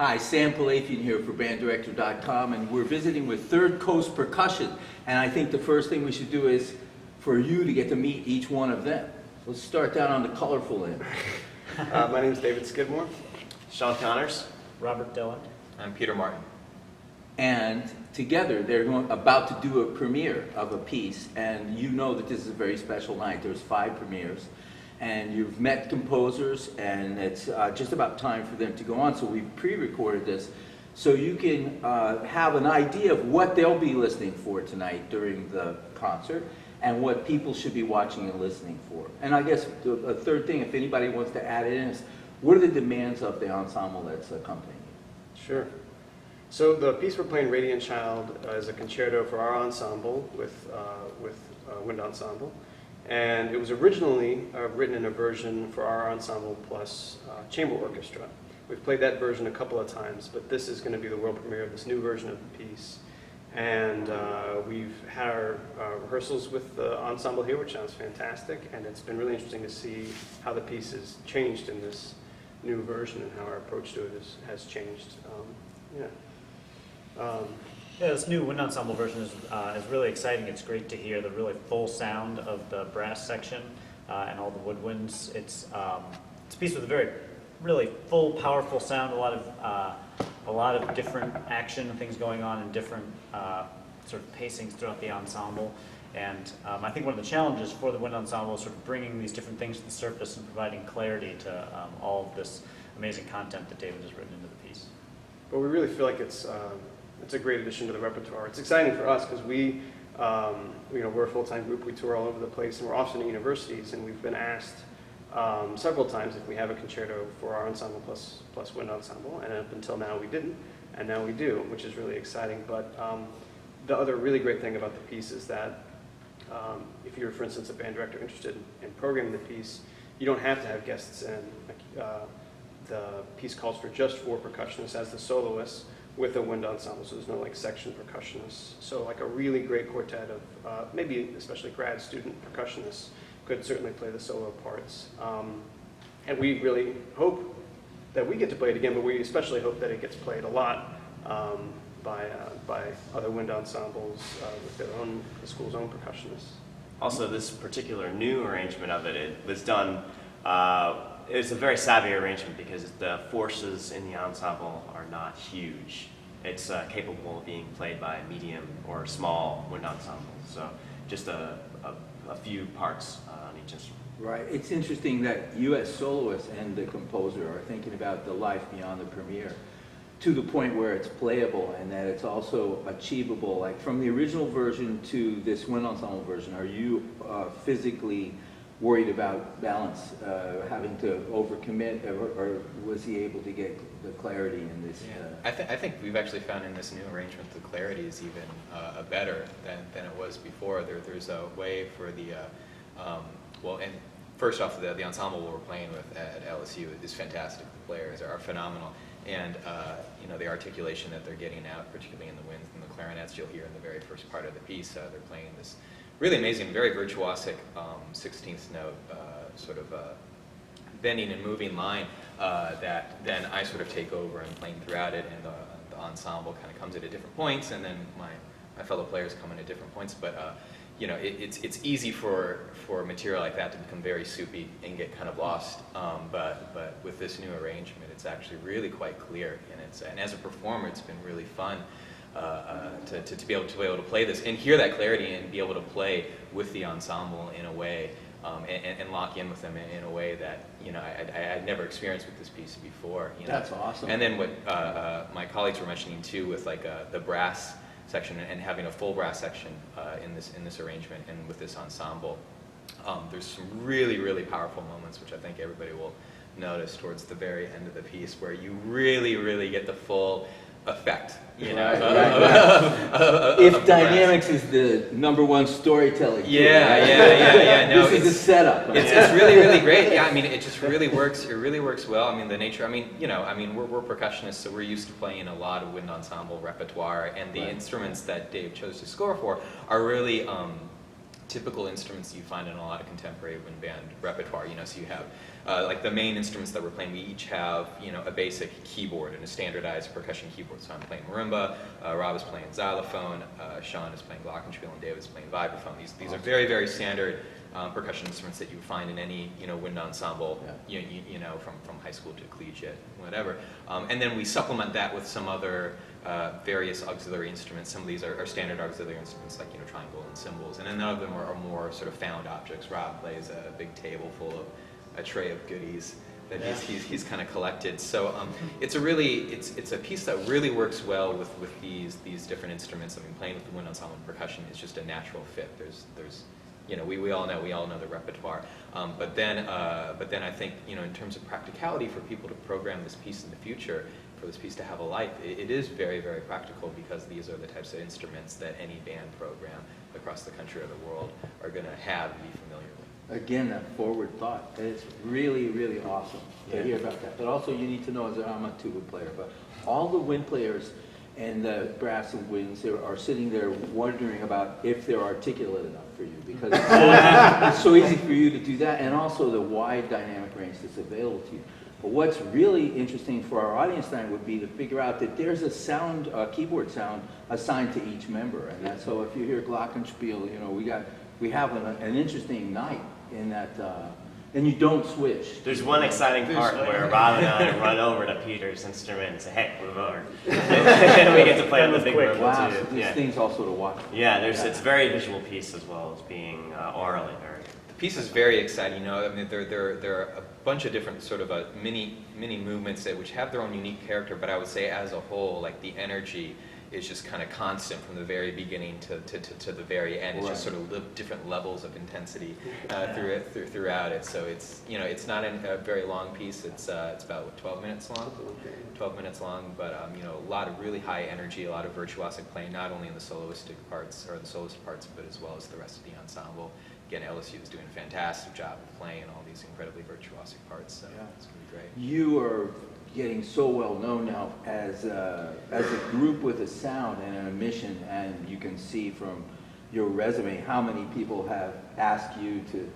Hi, Sam Pilafian here for BandDirector.com, and we're visiting with Third Coast Percussion. And I think the first thing we should do is for you to get to meet each one of them. Let's start down on the colorful end. My name is David Skidmore. Sean Connors. Robert Dillon. I'm Peter Martin. And together they're about to do a premiere of a piece, and you know that this is a very special night. There's 5 premieres, and you've met composers, and it's just about time for them to go on. So we've pre-recorded this so you can have an idea of what they'll be listening for tonight during the concert and what people should be watching and listening for. And I guess a third thing, if anybody wants to add it in, is what are the demands of the ensemble that's accompanying you? Sure. So the piece we're playing, Radiant Child, is a concerto for our ensemble with wind ensemble. And it was originally written in a version for our ensemble plus chamber orchestra. We've played that version a couple of times, but this is going to be the world premiere of this new version of the piece. And we've had our rehearsals with the ensemble here, which sounds fantastic, and it's been really interesting to see how the piece has changed in this new version and how our approach to it has changed. Yeah, this new wind ensemble version is really exciting. It's great to hear the really full sound of the brass section and all the woodwinds. It's a piece with a really full, powerful sound. A lot of different action things going on and different sort of pacings throughout the ensemble. And I think one of the challenges for the wind ensemble is sort of bringing these different things to the surface and providing clarity to all of this amazing content that David has written into the piece. But we really feel like it's a great addition to the repertoire. It's exciting for us because we're a full-time group. We tour all over the place, and we're often at universities, and we've been asked several times if we have a concerto for our ensemble plus wind ensemble, and up until now we didn't, and now we do, which is really exciting. But the other really great thing about the piece is that if you're, for instance, a band director interested in programming the piece, you don't have to have guests in. The piece calls for just 4 percussionists as the soloists with a wind ensemble, so there's no section percussionists. So a really great quartet of maybe especially grad student percussionists could certainly play the solo parts. And we really hope that we get to play it again, but we especially hope that it gets played a lot by other wind ensembles with the school's own percussionists. Also, this particular new arrangement of it was done, it's a very savvy arrangement because the forces in the ensemble are not huge. It's capable of being played by a medium or small wind ensemble. So just a few parts on each instrument. Right. It's interesting that you as soloist and the composer are thinking about the life beyond the premiere to the point where it's playable and that it's also achievable. Like from the original version to this wind ensemble version, are you physically worried about balance, having to overcommit, or was he able to get the clarity in this? I think we've actually found in this new arrangement the clarity is even better than it was before. There's a way for the, and first off, the ensemble we're playing with at LSU is fantastic. The players are phenomenal. And the articulation that they're getting out, particularly in the winds and the clarinets, you'll hear in the very first part of the piece, they're playing this really amazing, very virtuosic 16th note, sort of bending and moving line that then I sort of take over and playing throughout it, and the ensemble kind of comes in at different points, and then my fellow players come in at different points. But it's easy for material like that to become very soupy and get kind of lost. But with this new arrangement, it's actually really quite clear, and as a performer, it's been really fun. To be able to play this and hear that clarity and be able to play with the ensemble in a way and lock in with them in a way that I had never experienced with this piece before. That's awesome. And then what my colleagues were mentioning too, with the brass section and having a full brass section in this arrangement and with this ensemble, there's some really powerful moments which I think everybody will notice towards the very end of the piece, where you really get the full effect, If of the dynamics brass. is the #1 storytelling tool, Yeah. No, this is the setup. It's really great. Yeah, I mean, it just really works. It really works well. I mean, the nature. We're percussionists, so we're used to playing a lot of wind ensemble repertoire, and the instruments that Dave chose to score for are really typical instruments you find in a lot of contemporary wind band repertoire. So you have like the main instruments that we're playing. We each have a basic keyboard and a standardized percussion keyboard. So I'm playing marimba, Rob is playing xylophone, Sean is playing glockenspiel, and David's playing vibraphone. These are very, very standard percussion instruments that you would find in any wind ensemble, from high school to collegiate, whatever. And then we supplement that with some other various auxiliary instruments. Some of these are standard auxiliary instruments like triangle and cymbals, and then other of them are more sort of found objects. Rob plays a big table full of a tray of goodies that he's kind of collected. So it's a piece that really works well with these different instruments. I mean, playing with the wind ensemble and percussion is just a natural fit. There's we all know the repertoire. But then I think in terms of practicality for people to program this piece in the future, for this piece to have a life, it is very, very practical, because these are the types of instruments that any band program across the country or the world are going to have and be familiar with. Again, that forward thought. It's really, really awesome to hear about that. But also you need to know, I'm a tuba player, but all the wind players and the brass and winds are sitting there wondering about if they're articulate enough for you, because it's so easy for you to do that, and also the wide dynamic range that's available to you. But what's really interesting for our audience tonight would be to figure out that there's a sound, a keyboard sound assigned to each member, and that's so if you hear glockenspiel, we have an interesting night in that. And you don't switch. There's one exciting part where Rob and I run over to Peter's instrument and say, "Hey, move over," and we get to play on the big room Wow, too. so these things also to watch. Yeah, it's a very visual piece as well as being orally very. The piece is very exciting. I mean, there are a bunch of different sort of mini movements which have their own unique character. But I would say, as a whole, like the energy is just kind of constant from the very beginning to the very end. It's just sort of different levels of intensity throughout it. So it's not a very long piece. It's about 12 minutes long. 12 minutes long, but a lot of really high energy, a lot of virtuosic playing, not only in the soloistic parts or the soloist parts, but as well as the rest of the ensemble. Again, LSU is doing a fantastic job of playing all these incredibly virtuosic parts. So it's going to be great. You are getting so well known now as a group with a sound and a mission, and you can see from your resume how many people have asked you to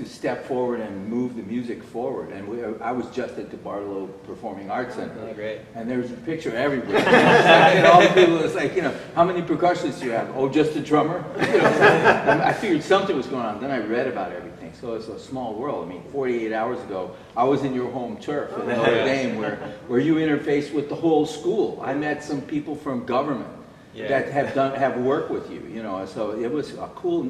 step forward and move the music forward. And I was just at the Barlow Performing Arts Center. Oh, great. And there's a picture everywhere. And all the people, it's like, how many percussionists do you have? Oh, just a drummer? I figured something was going on. Then I read about everything. So it's a small world. I mean, 48 hours ago, I was in your home turf in Notre Dame where you interfaced with the whole school. I met some people from government that have worked with you, so it was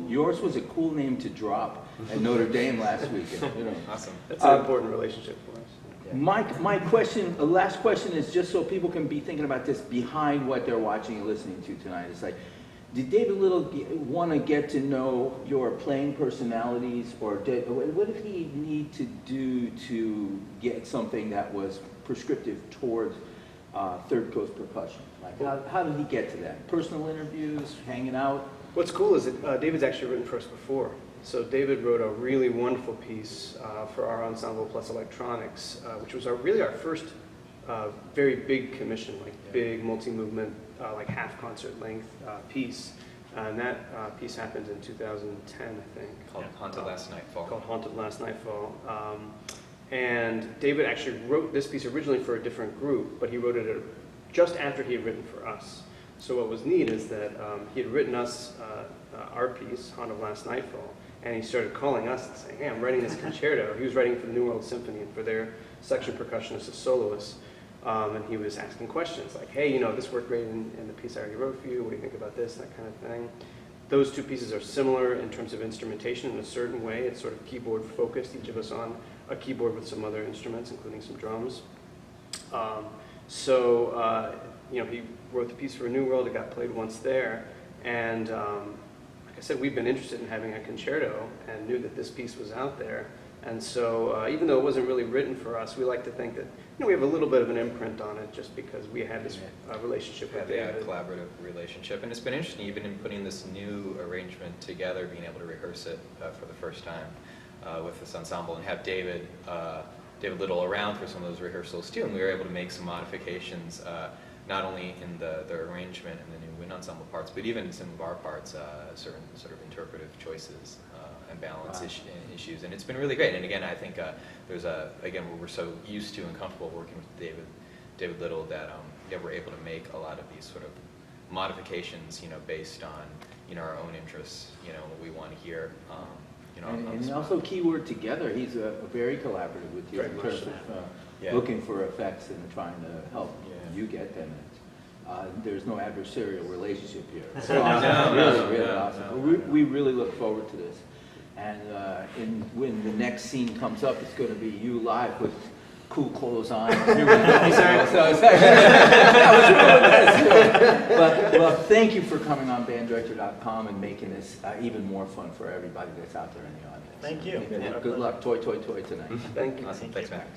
yours was a cool name to drop at Notre Dame last weekend. Awesome. That's an important relationship for us. My question, the last question is just so people can be thinking about this behind what they're watching and listening to tonight. It's like, did David Little want to get to know your playing personalities, or what did he need to do to get something that was prescriptive towards Third Coast Percussion? Like, how did he get to that? Personal interviews, hanging out? What's cool is that David's actually written for us before. So David wrote a really wonderful piece for our ensemble plus electronics, which was our first very big commission, big multi-movement, like half concert length piece. And that piece happened in 2010, I think. Called Haunted Last Nightfall. Called Haunted Last Nightfall. And David actually wrote this piece originally for a different group, but he wrote it just after he had written for us. So what was neat is that he had written us our piece, Haunted Last Nightfall, and he started calling us and saying, "Hey, I'm writing this concerto." He was writing for the New World Symphony and for their section percussionists as soloists. And he was asking questions like, "Hey, this worked great in the piece I already wrote for you. What do you think about this?" That kind of thing. Those two pieces are similar in terms of instrumentation in a certain way. It's sort of keyboard focused, each of us on a keyboard with some other instruments, including some drums. He wrote the piece for New World. It got played once there. And like I said, we've been interested in having a concerto and knew that this piece was out there. And so even though it wasn't really written for us, we like to think that we have a little bit of an imprint on it just because we had this relationship with Yeah, David. a collaborative relationship. And it's been interesting, even in putting this new arrangement together, being able to rehearse it for the first time with this ensemble, and have David Little around for some of those rehearsals too. And we were able to make some modifications not only in the arrangement and the new wind ensemble parts, but even some of our parts, certain sort of interpretive choices and balance issues. And it's been really great. And again, I think there's again, we're so used to and comfortable working with David Little that we're able to make a lot of these sort of modifications, based on, our own interests, what we want to hear, And also keyword together, he's very collaborative with you Very in much terms so. of Yeah. looking for effects and trying to help Yeah. you get them. There's no adversarial relationship here. It's No, awesome. no, Really, really no, awesome. no. We really look forward to this. And when the next scene comes up, it's going to be you live with cool clothes on. Here we go. So it's like, well, thank you for coming on banddirector.com and making this even more fun for everybody that's out there in the audience. Thank you. Good luck, toy tonight. Thank you. Awesome. Thanks, Matt.